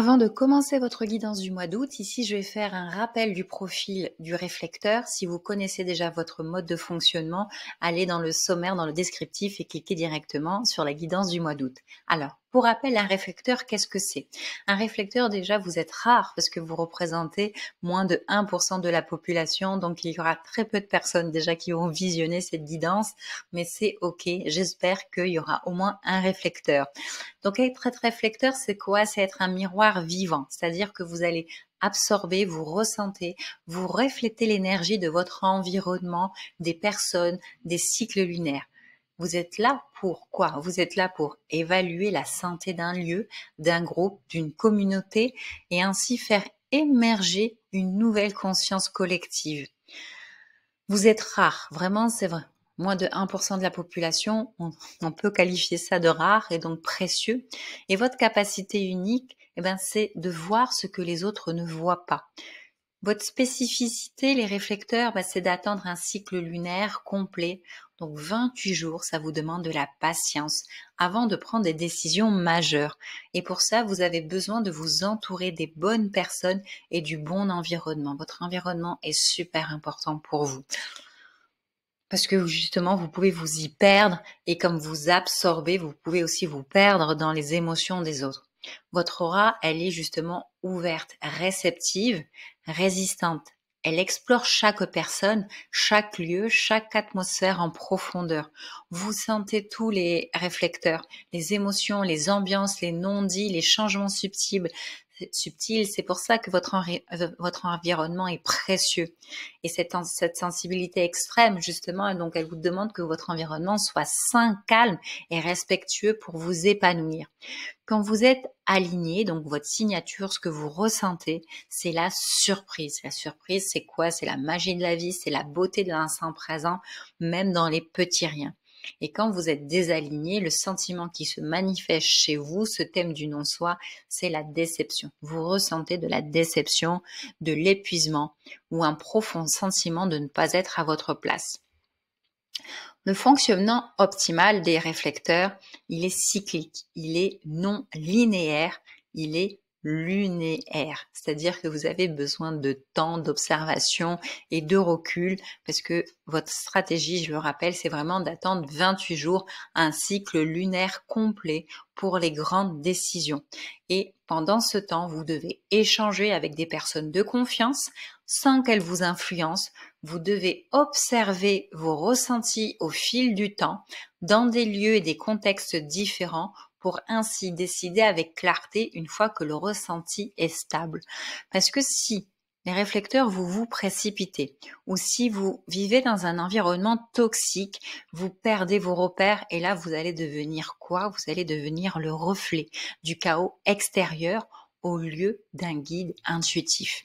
Avant de commencer votre guidance du mois d'août, ici je vais faire un rappel du profil du réflecteur. Si vous connaissez déjà votre mode de fonctionnement, allez dans le sommaire, dans le descriptif et cliquez directement sur la guidance du mois d'août. Alors, pour rappel, un réflecteur, qu'est-ce que c'est? Un réflecteur, déjà, vous êtes rare parce que vous représentez moins de 1% de la population, donc il y aura très peu de personnes déjà qui vont visionner cette guidance, mais c'est ok, j'espère qu'il y aura au moins un réflecteur. Donc être réflecteur, c'est quoi? C'est être un miroir vivant, c'est-à-dire que vous allez absorber, vous ressentez, vous reflétez l'énergie de votre environnement, des personnes, des cycles lunaires. Vous êtes là pour quoi? Vous êtes là pour évaluer la santé d'un lieu, d'un groupe, d'une communauté et ainsi faire émerger une nouvelle conscience collective. Vous êtes rare, vraiment, c'est vrai. Moins de 1% de la population, on peut qualifier ça de rare et donc précieux. Et votre capacité unique, c'est de voir ce que les autres ne voient pas. Votre spécificité, les réflecteurs, c'est d'attendre un cycle lunaire complet. Donc 28 jours, ça vous demande de la patience avant de prendre des décisions majeures. Et pour ça, vous avez besoin de vous entourer des bonnes personnes et du bon environnement. Votre environnement est super important pour vous. Parce que justement, vous pouvez vous y perdre et comme vous absorbez, vous pouvez aussi vous perdre dans les émotions des autres. Votre aura, elle est justement ouverte, réceptive, résistante. Elle explore chaque personne, chaque lieu, chaque atmosphère en profondeur. Vous sentez tous les réflecteurs, les émotions, les ambiances, les non-dits, les changements subtils. C'est pour ça que votre environnement est précieux. Et cette sensibilité extrême, justement, donc elle vous demande que votre environnement soit sain, calme et respectueux pour vous épanouir. Quand vous êtes aligné, donc votre signature, ce que vous ressentez, c'est la surprise. La surprise, c'est quoi? C'est la magie de la vie, c'est la beauté de l'instant présent, même dans les petits riens. Et quand vous êtes désaligné, le sentiment qui se manifeste chez vous, ce thème du non-soi, c'est la déception. Vous ressentez de la déception, de l'épuisement ou un profond sentiment de ne pas être à votre place. Le fonctionnement optimal des réflecteurs, il est cyclique, il est non linéaire, il est lunaire. C'est-à-dire que vous avez besoin de temps, d'observation et de recul parce que votre stratégie, je le rappelle, c'est vraiment d'attendre 28 jours, un cycle lunaire complet pour les grandes décisions. Et pendant ce temps, vous devez échanger avec des personnes de confiance sans qu'elles vous influencent. Vous devez observer vos ressentis au fil du temps, dans des lieux et des contextes différents, pour ainsi décider avec clarté une fois que le ressenti est stable. Parce que si les réflecteurs, vous vous précipitez, ou si vous vivez dans un environnement toxique, vous perdez vos repères et là, vous allez devenir quoi? Vous allez devenir le reflet du chaos extérieur au lieu d'un guide intuitif.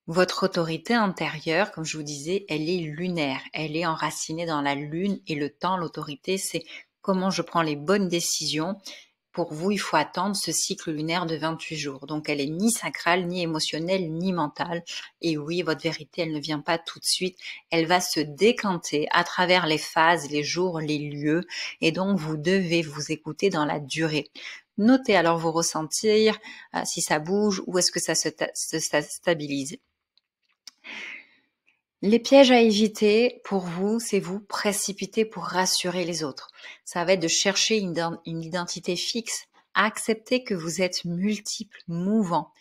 Votre autorité intérieure, comme je vous disais, elle est lunaire, elle est enracinée dans la lune et le temps. L'autorité, c'est comment je prends les bonnes décisions. Pour vous, il faut attendre ce cycle lunaire de 28 jours. Donc, elle est ni sacrale, ni émotionnelle, ni mentale. Et oui, votre vérité, elle ne vient pas tout de suite. Elle va se décanter à travers les phases, les jours, les lieux. Et donc, vous devez vous écouter dans la durée. Notez alors vos ressentir, si ça bouge, ou est-ce que ça se stabilise. Les pièges à éviter pour vous, c'est vous précipiter pour rassurer les autres. Ça va être de chercher une identité fixe, accepter que vous êtes multiples, mouvants.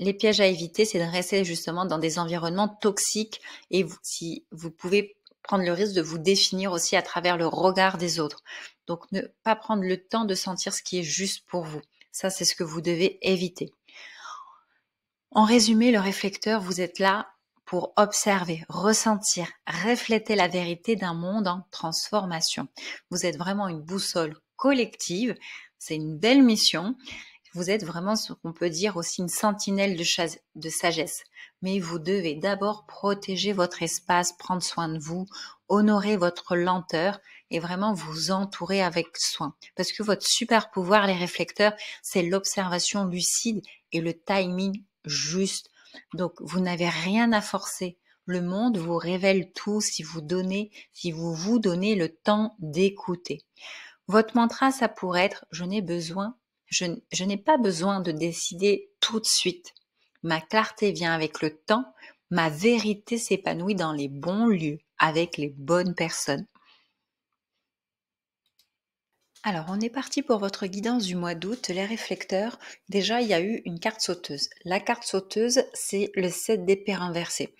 Les pièges à éviter, c'est de rester justement dans des environnements toxiques et si vous pouvez prendre le risque de vous définir aussi à travers le regard des autres. Donc, ne pas prendre le temps de sentir ce qui est juste pour vous. Ça, c'est ce que vous devez éviter. En résumé, le réflecteur, vous êtes là pour observer, ressentir, refléter la vérité d'un monde en transformation. Vous êtes vraiment une boussole collective, c'est une belle mission. Vous êtes vraiment ce qu'on peut dire aussi une sentinelle de sagesse. Mais vous devez d'abord protéger votre espace, prendre soin de vous, honorer votre lenteur et vraiment vous entourer avec soin. Parce que votre super pouvoir, les réflecteurs, c'est l'observation lucide et le timing juste. Donc, vous n'avez rien à forcer. Le monde vous révèle tout si vous vous donnez le temps d'écouter. Votre mantra, ça pourrait être « Je n'ai besoin Je n'ai pas besoin de décider tout de suite. Ma clarté vient avec le temps, ma vérité s'épanouit dans les bons lieux, avec les bonnes personnes. Alors, on est parti pour votre guidance du mois d'août, les réflecteurs. Déjà, il y a eu une carte sauteuse. La carte sauteuse, c'est le 7 d'épée renversé.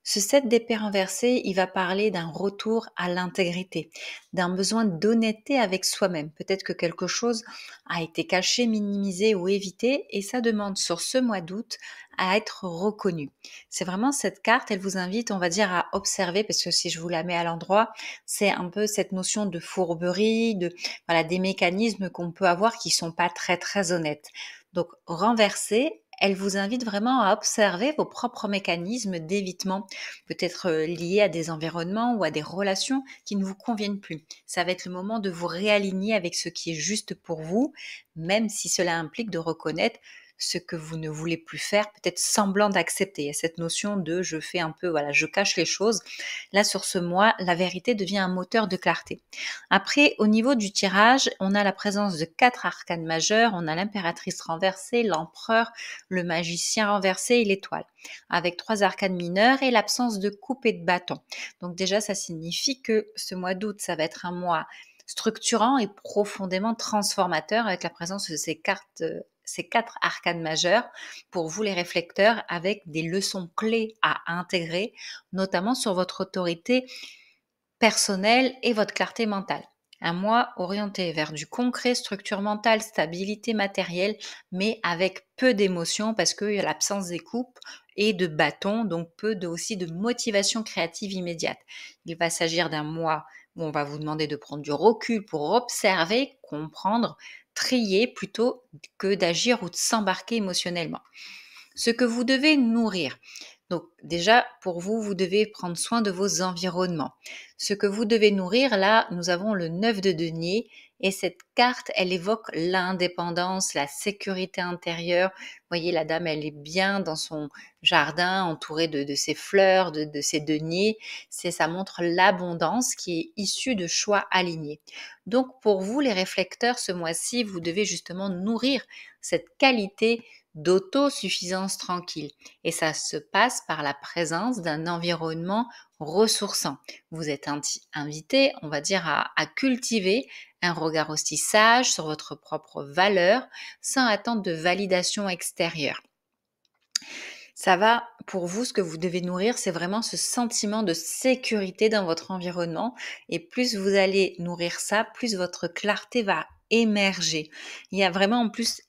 Ce 7 d'épée renversé, il va parler d'un retour à l'intégrité, d'un besoin d'honnêteté avec soi-même. Peut-être que quelque chose a été caché, minimisé ou évité et ça demande sur ce mois d'août à être reconnu. C'est vraiment cette carte, elle vous invite, on va dire, à observer parce que si je vous la mets à l'endroit, c'est un peu cette notion de fourberie, voilà, des mécanismes qu'on peut avoir qui sont pas très, très honnêtes. Donc, renverser, elle vous invite vraiment à observer vos propres mécanismes d'évitement, peut-être liés à des environnements ou à des relations qui ne vous conviennent plus. Ça va être le moment de vous réaligner avec ce qui est juste pour vous, même si cela implique de reconnaître ce que vous ne voulez plus faire, peut-être semblant d'accepter. Il y a cette notion de je fais un peu, voilà, je cache les choses. Là, sur ce mois, la vérité devient un moteur de clarté. Après, au niveau du tirage, on a la présence de 4 arcanes majeurs. On a l'impératrice renversée, l'empereur, le magicien renversé et l'étoile, avec 3 arcanes mineures et l'absence de coupe et de bâton. Donc déjà, ça signifie que ce mois d'août, ça va être un mois structurant et profondément transformateur avec la présence de ces cartes, ces 4 arcanes majeures pour vous les réflecteurs avec des leçons clés à intégrer, notamment sur votre autorité personnelle et votre clarté mentale. Un mois orienté vers du concret, structure mentale, stabilité matérielle, mais avec peu d'émotions parce qu'il y a l'absence des coupes et de bâtons, donc aussi de motivation créative immédiate. Il va s'agir d'un mois où on va vous demander de prendre du recul pour observer, comprendre, trier plutôt que d'agir ou de s'embarquer émotionnellement. Ce que vous devez nourrir. Donc déjà, pour vous, vous devez prendre soin de vos environnements. Ce que vous devez nourrir, là, nous avons le 9 de denier et cette carte, elle évoque l'indépendance, la sécurité intérieure. Vous voyez, la dame, elle est bien dans son jardin, entourée de ses fleurs, de ses deniers. Ça montre l'abondance qui est issue de choix alignés. Donc pour vous, les réflecteurs, ce mois-ci, vous devez justement nourrir cette qualité d'autosuffisance tranquille. Et ça se passe par la présence d'un environnement ressourçant. Vous êtes invité, on va dire, à cultiver un regard aussi sage sur votre propre valeur sans attendre de validation extérieure. Ça va, pour vous, ce que vous devez nourrir, c'est vraiment ce sentiment de sécurité dans votre environnement. Et plus vous allez nourrir ça, plus votre clarté va émerger. Il y a vraiment en plus,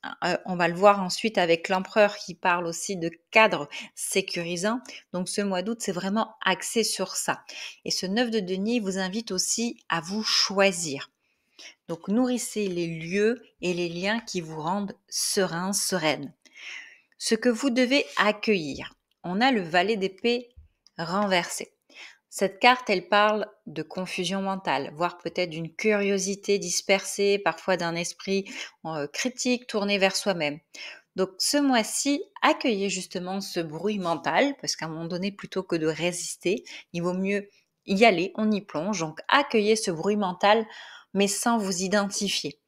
on va le voir ensuite avec l'empereur qui parle aussi de cadre sécurisant. Donc ce mois d'août, c'est vraiment axé sur ça. Et ce 9 de denier vous invite aussi à vous choisir. Donc nourrissez les lieux et les liens qui vous rendent serein, sereine. Ce que vous devez accueillir. On a le valet d'épée renversé. Cette carte, elle parle de confusion mentale, voire peut-être d'une curiosité dispersée, parfois d'un esprit critique tourné vers soi-même. Donc ce mois-ci, accueillez justement ce bruit mental, parce qu'à un moment donné, plutôt que de résister, il vaut mieux y aller, on y plonge. Donc accueillez ce bruit mental, mais sans vous identifier.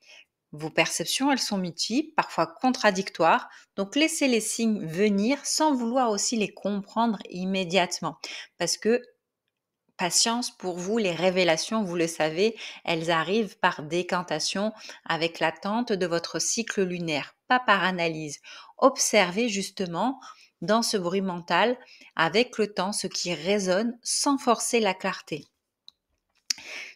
Vos perceptions, elles sont multiples, parfois contradictoires, donc laissez les signes venir sans vouloir aussi les comprendre immédiatement. Parce que, patience pour vous, les révélations, vous le savez, elles arrivent par décantation avec l'attente de votre cycle lunaire, pas par analyse. Observez justement dans ce bruit mental, avec le temps, ce qui résonne sans forcer la clarté.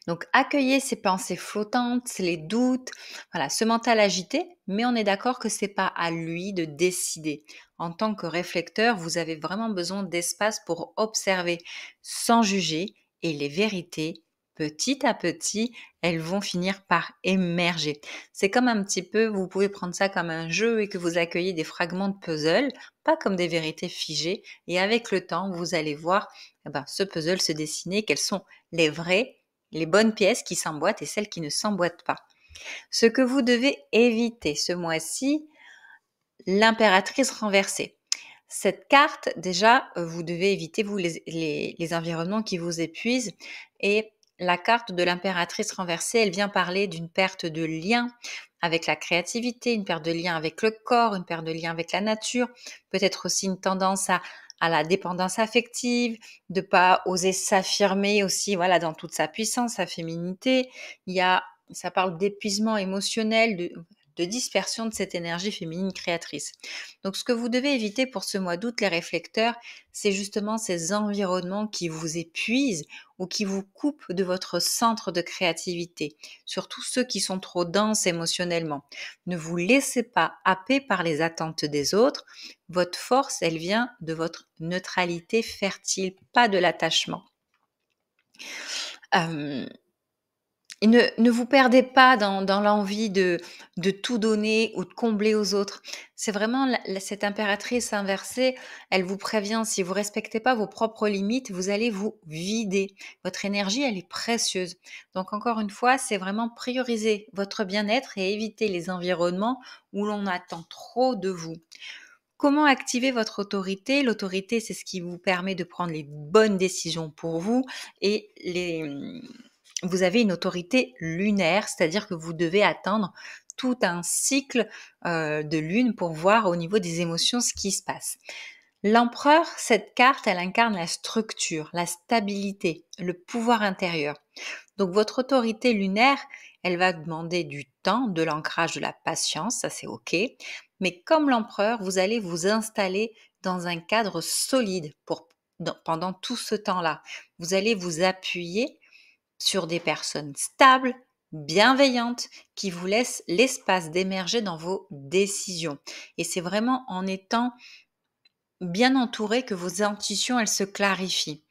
Donc, accueillez ces pensées flottantes, les doutes, voilà, ce mental agité, mais on est d'accord que c'est pas à lui de décider. En tant que réflecteur, vous avez vraiment besoin d'espace pour observer sans juger et les vérités, petit à petit, elles vont finir par émerger. C'est comme un petit peu, vous pouvez prendre ça comme un jeu et que vous accueillez des fragments de puzzle, pas comme des vérités figées. Et avec le temps, vous allez voir ce puzzle se dessiner, quelles sont les vraies, les bonnes pièces qui s'emboîtent et celles qui ne s'emboîtent pas. Ce que vous devez éviter ce mois-ci, l'impératrice renversée. Cette carte, déjà, vous devez éviter, vous, les environnements qui vous épuisent et la carte de l'impératrice renversée, elle vient parler d'une perte de lien avec la créativité, une perte de lien avec le corps, une perte de lien avec la nature, peut-être aussi une tendance à la dépendance affective, de pas oser s'affirmer aussi, voilà, dans toute sa puissance, sa féminité. Ça parle d'épuisement émotionnel, de dispersion de cette énergie féminine créatrice. Donc, ce que vous devez éviter pour ce mois d'août, les réflecteurs, c'est justement ces environnements qui vous épuisent ou qui vous coupent de votre centre de créativité, surtout ceux qui sont trop denses émotionnellement. Ne vous laissez pas happer par les attentes des autres. Votre force, elle vient de votre neutralité fertile, pas de l'attachement. Euh, Et ne vous perdez pas dans l'envie de tout donner ou de combler aux autres. C'est vraiment cette impératrice inversée, elle vous prévient, si vous respectez pas vos propres limites, vous allez vous vider. Votre énergie, elle est précieuse. Donc encore une fois, c'est vraiment prioriser votre bien-être et éviter les environnements où l'on attend trop de vous. Comment activer votre autorité? L'autorité, c'est ce qui vous permet de prendre les bonnes décisions pour vous et vous avez une autorité lunaire, c'est-à-dire que vous devez attendre tout un cycle de lune pour voir au niveau des émotions ce qui se passe. L'empereur, cette carte, elle incarne la structure, la stabilité, le pouvoir intérieur. Donc votre autorité lunaire, elle va demander du temps, de l'ancrage, de la patience, ça c'est OK. Mais comme l'empereur, vous allez vous installer dans un cadre solide pendant tout ce temps-là. Vous allez vous appuyer sur des personnes stables, bienveillantes, qui vous laissent l'espace d'émerger dans vos décisions. Et c'est vraiment en étant bien entouré que vos intuitions, elles se clarifient.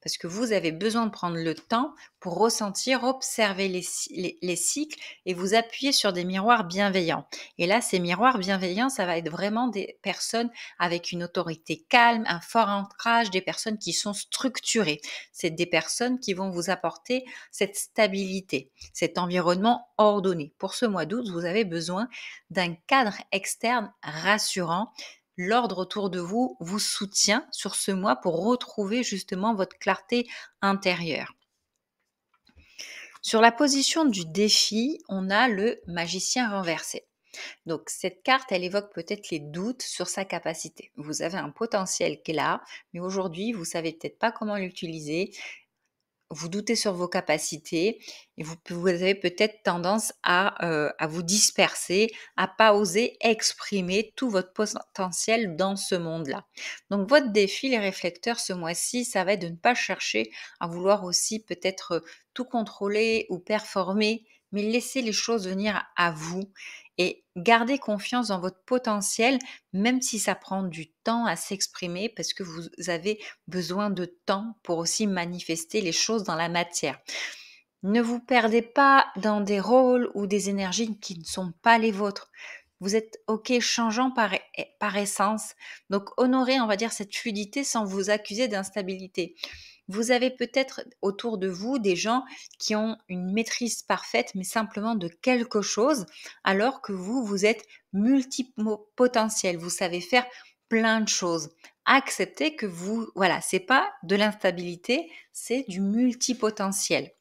Parce que vous avez besoin de prendre le temps pour ressentir, observer les cycles et vous appuyer sur des miroirs bienveillants. Et là, ces miroirs bienveillants, ça va être vraiment des personnes avec une autorité calme, un fort ancrage, des personnes qui sont structurées. C'est des personnes qui vont vous apporter cette stabilité, cet environnement ordonné. Pour ce mois d'août, vous avez besoin d'un cadre externe rassurant. L'ordre autour de vous vous soutient sur ce mois pour retrouver justement votre clarté intérieure. Sur la position du défi, on a le magicien renversé. Donc cette carte, elle évoque peut-être les doutes sur sa capacité. Vous avez un potentiel qui est là, mais aujourd'hui, vous savez peut-être pas comment l'utiliser. Vous doutez sur vos capacités et vous avez peut-être tendance à vous disperser, à pas oser exprimer tout votre potentiel dans ce monde-là. Donc votre défi, les réflecteurs, ce mois-ci, ça va être de ne pas chercher à vouloir aussi peut-être tout contrôler ou performer, mais laisser les choses venir à vous et garder confiance dans votre potentiel, même si ça prend du temps à s'exprimer parce que vous avez besoin de temps pour aussi manifester les choses dans la matière. Ne vous perdez pas dans des rôles ou des énergies qui ne sont pas les vôtres. Vous êtes OK changeant par essence. Donc, honorez, on va dire, cette fluidité sans vous accuser d'instabilité. Vous avez peut-être autour de vous des gens qui ont une maîtrise parfaite, mais simplement de quelque chose, alors que vous êtes multipotentiel. Vous savez faire plein de choses. Acceptez que voilà, c'est pas de l'instabilité, c'est du multipotentiel.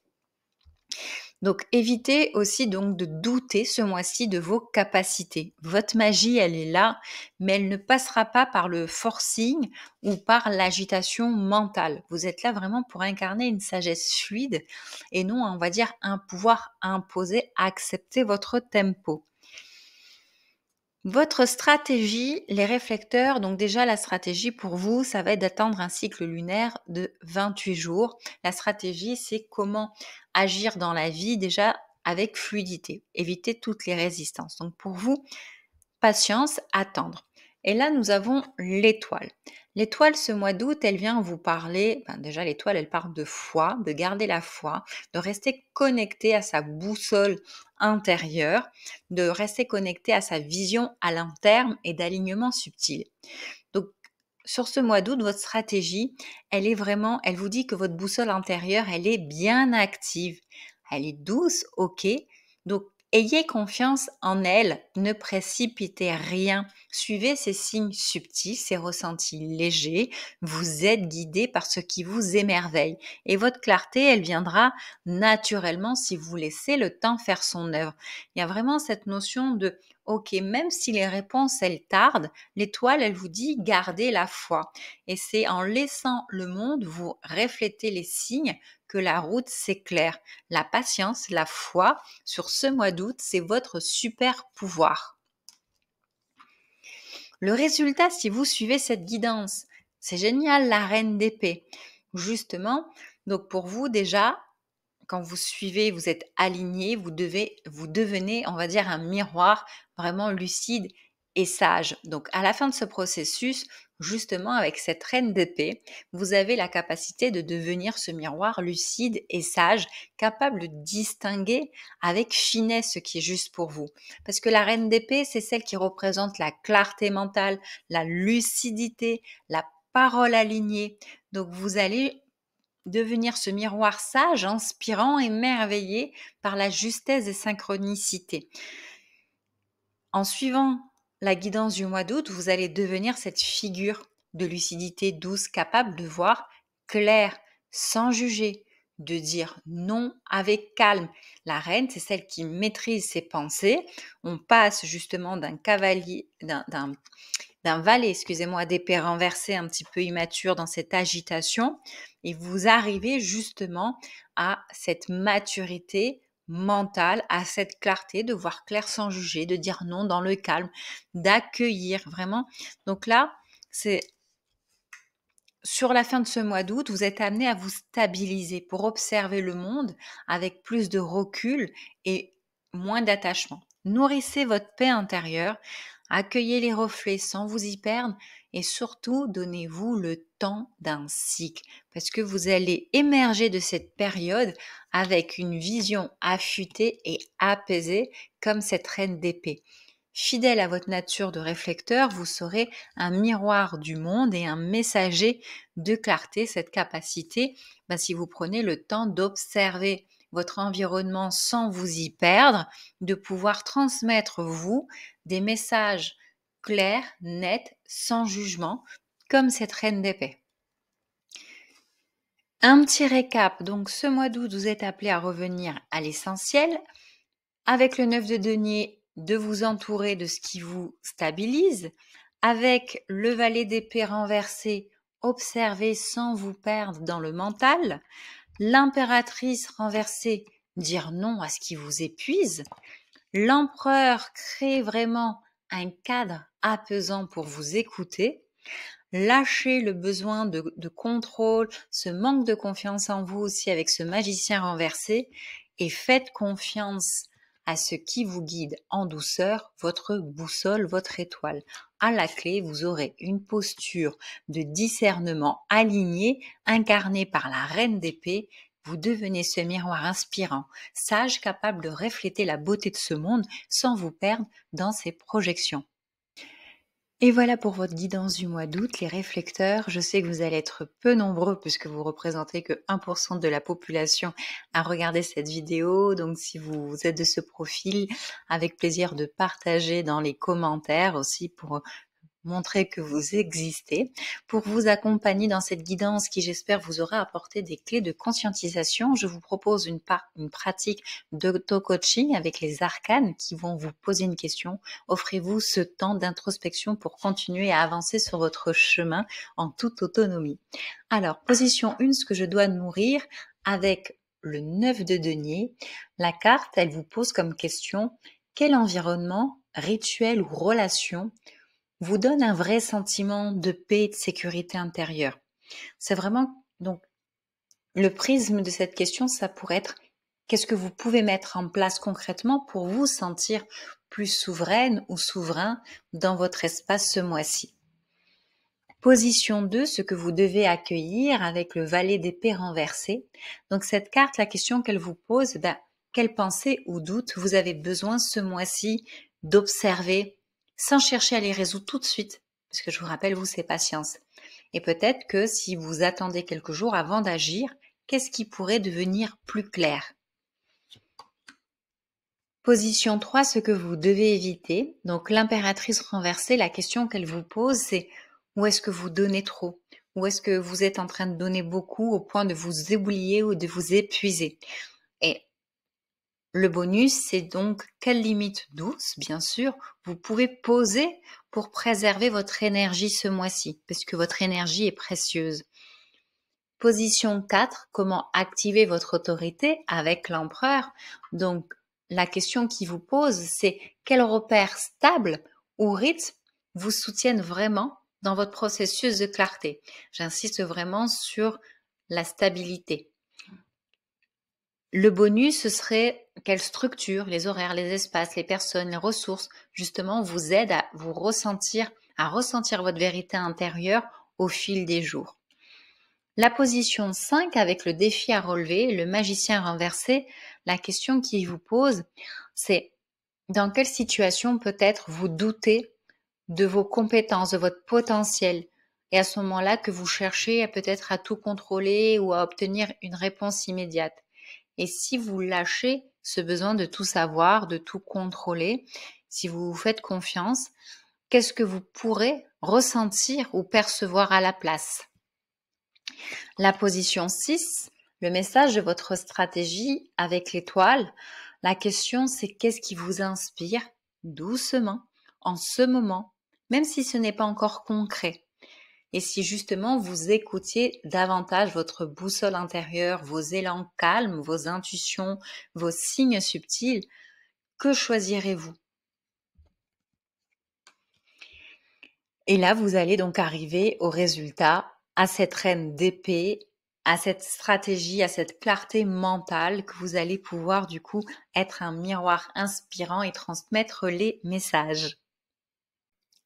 Donc, évitez aussi donc de douter ce mois-ci de vos capacités. Votre magie, elle est là, mais elle ne passera pas par le forcing ou par l'agitation mentale. Vous êtes là vraiment pour incarner une sagesse fluide et non, on va dire, un pouvoir imposé à accepter votre tempo. Votre stratégie, les réflecteurs, donc déjà la stratégie pour vous, ça va être d'attendre un cycle lunaire de 28 jours. La stratégie, c'est comment agir dans la vie déjà avec fluidité, éviter toutes les résistances. Donc pour vous, patience, attendre. Et là, nous avons l'étoile. L'étoile, ce mois d'août, elle vient vous parler, déjà l'étoile, elle parle de foi, de garder la foi, de rester connecté à sa boussole intérieure, de rester connecté à sa vision à long terme et d'alignement subtil. Donc, sur ce mois d'août, votre stratégie, elle vous dit que votre boussole intérieure, elle est bien active. Elle est douce, ok. Donc, Ayez confiance en elle, ne précipitez rien. Suivez ces signes subtils, ces ressentis légers. Vous êtes guidé par ce qui vous émerveille. Et votre clarté, elle viendra naturellement si vous laissez le temps faire son œuvre. Il y a vraiment cette notion de, ok, même si les réponses, elles tardent, l'étoile, elle vous dit, gardez la foi. Et c'est en laissant le monde vous refléter les signes que la route s'éclaire. La patience, la foi, sur ce mois d'août, c'est votre super pouvoir. Le résultat, si vous suivez cette guidance, c'est génial, la reine d'épée. Justement, donc pour vous déjà, quand vous suivez, vous êtes aligné, vous devenez, on va dire, un miroir vraiment lucide et sage. Donc, à la fin de ce processus, justement, avec cette reine d'épée, vous avez la capacité de devenir ce miroir lucide et sage, capable de distinguer avec finesse ce qui est juste pour vous. Parce que la reine d'épée, c'est celle qui représente la clarté mentale, la lucidité, la parole alignée. Donc, vous allez devenir ce miroir sage, inspirant, émerveillé par la justesse et synchronicité. En suivant la guidance du mois d'août, vous allez devenir cette figure de lucidité douce, capable de voir clair, sans juger, de dire non avec calme. La reine, c'est celle qui maîtrise ses pensées. On passe justement d'un cavalier, d'un valet, excusez-moi, d'épée renversé un petit peu immature dans cette agitation, et vous arrivez justement à cette maturité mentale, à cette clarté de voir clair sans juger, de dire non dans le calme, d'accueillir vraiment. Donc là, c'est sur la fin de ce mois d'août, vous êtes amené à vous stabiliser pour observer le monde avec plus de recul et moins d'attachement. Nourrissez votre paix intérieure, accueillez les reflets sans vous y perdre et surtout donnez-vous le temps d'un cycle parce que vous allez émerger de cette période avec une vision affûtée et apaisée comme cette reine d'épée. Fidèle à votre nature de réflecteur, vous serez un miroir du monde et un messager de clarté, cette capacité, si vous prenez le temps d'observer votre environnement sans vous y perdre, de pouvoir transmettre, vous, des messages clairs, nets, sans jugement, comme cette reine d'épée. Un petit récap, donc ce mois d'août, vous êtes appelé à revenir à l'essentiel, avec le 9 de denier, de vous entourer de ce qui vous stabilise, avec le valet d'épée renversé, observer sans vous perdre dans le mental, l'impératrice renversée, dire non à ce qui vous épuise, l'empereur crée vraiment un cadre apaisant pour vous écouter, lâchez le besoin de contrôle, ce manque de confiance en vous aussi avec ce magicien renversé et faites confiance à ce qui vous guide en douceur, votre boussole, votre étoile. À la clé, vous aurez une posture de discernement alignée, incarnée par la reine d'épée. Vous devenez ce miroir inspirant, sage, capable de refléter la beauté de ce monde sans vous perdre dans ses projections. Et voilà pour votre guidance du mois d'août, les réflecteurs. Je sais que vous allez être peu nombreux puisque vous représentez que 1% de la population à regarder cette vidéo. Donc si vous êtes de ce profil, avec plaisir de partager dans les commentaires aussi pour montrer que vous existez, pour vous accompagner dans cette guidance qui, j'espère, vous aura apporté des clés de conscientisation. Je vous propose une pratique d'auto-coaching avec les arcanes qui vont vous poser une question. Offrez-vous ce temps d'introspection pour continuer à avancer sur votre chemin en toute autonomie. Alors, position 1, ce que je dois nourrir avec le 9 de denier. La carte, elle vous pose comme question, quel environnement, rituel ou relation vous donne un vrai sentiment de paix et de sécurité intérieure. C'est vraiment, donc, le prisme de cette question, ça pourrait être qu'est-ce que vous pouvez mettre en place concrètement pour vous sentir plus souveraine ou souverain dans votre espace ce mois-ci. Position 2, ce que vous devez accueillir avec le valet d'épée renversé. Donc cette carte, la question qu'elle vous pose, quelle pensée ou doute vous avez besoin ce mois-ci d'observer sans chercher à les résoudre tout de suite, parce que je vous rappelle, vous, c'est patience. Et peut-être que si vous attendez quelques jours avant d'agir, qu'est-ce qui pourrait devenir plus clair? Position 3, ce que vous devez éviter. Donc l'impératrice renversée, la question qu'elle vous pose, c'est où est-ce que vous donnez trop? Où est-ce que vous êtes en train de donner beaucoup au point de vous oublier ou de vous épuiser? Et le bonus, c'est donc quelles limites douces, bien sûr, vous pouvez poser pour préserver votre énergie ce mois-ci, parce que votre énergie est précieuse. Position 4, comment activer votre autorité avec l'empereur? Donc, la question qui vous pose, c'est quels repères stables ou rythmes vous soutiennent vraiment dans votre processus de clarté? J'insiste vraiment sur la stabilité. Le bonus, ce serait quelle structure, les horaires, les espaces, les personnes, les ressources, justement, vous aident à vous ressentir votre vérité intérieure au fil des jours. La position 5 avec le défi à relever, le magicien renversé, la question qu'il vous pose, c'est dans quelle situation peut-être vous doutez de vos compétences, de votre potentiel, et à ce moment-là que vous cherchez peut-être à tout contrôler ou à obtenir une réponse immédiate. Et si vous lâchez ce besoin de tout savoir, de tout contrôler, si vous vous faites confiance, qu'est-ce que vous pourrez ressentir ou percevoir à la place? La position 6, le message de votre stratégie avec l'étoile. La question, c'est qu'est-ce qui vous inspire doucement en ce moment, même si ce n'est pas encore concret. Et si justement vous écoutiez davantage votre boussole intérieure, vos élans calmes, vos intuitions, vos signes subtils, que choisirez-vous? Et là, vous allez donc arriver au résultat, à cette reine d'épée, à cette stratégie, à cette clarté mentale que vous allez pouvoir du coup être un miroir inspirant et transmettre les messages.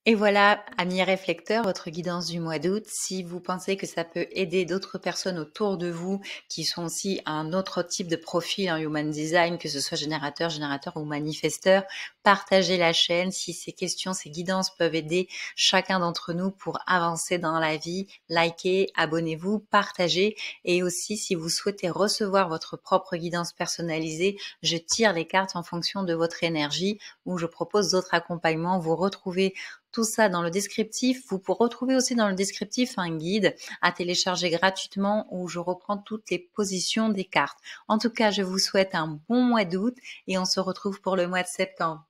Et voilà, amis réflecteurs, votre guidance du mois d'août. Si vous pensez que ça peut aider d'autres personnes autour de vous qui sont aussi un autre type de profil en human design, que ce soit générateur, générateur ou manifesteur, partagez la chaîne. Si ces questions, ces guidances peuvent aider chacun d'entre nous pour avancer dans la vie, likez, abonnez-vous, partagez. Et aussi, si vous souhaitez recevoir votre propre guidance personnalisée, je tire les cartes en fonction de votre énergie ou je propose d'autres accompagnements. Vous retrouvez tout ça dans le descriptif. Vous pourrez retrouver aussi dans le descriptif un guide à télécharger gratuitement où je reprends toutes les positions des cartes. En tout cas, je vous souhaite un bon mois d'août et on se retrouve pour le mois de septembre.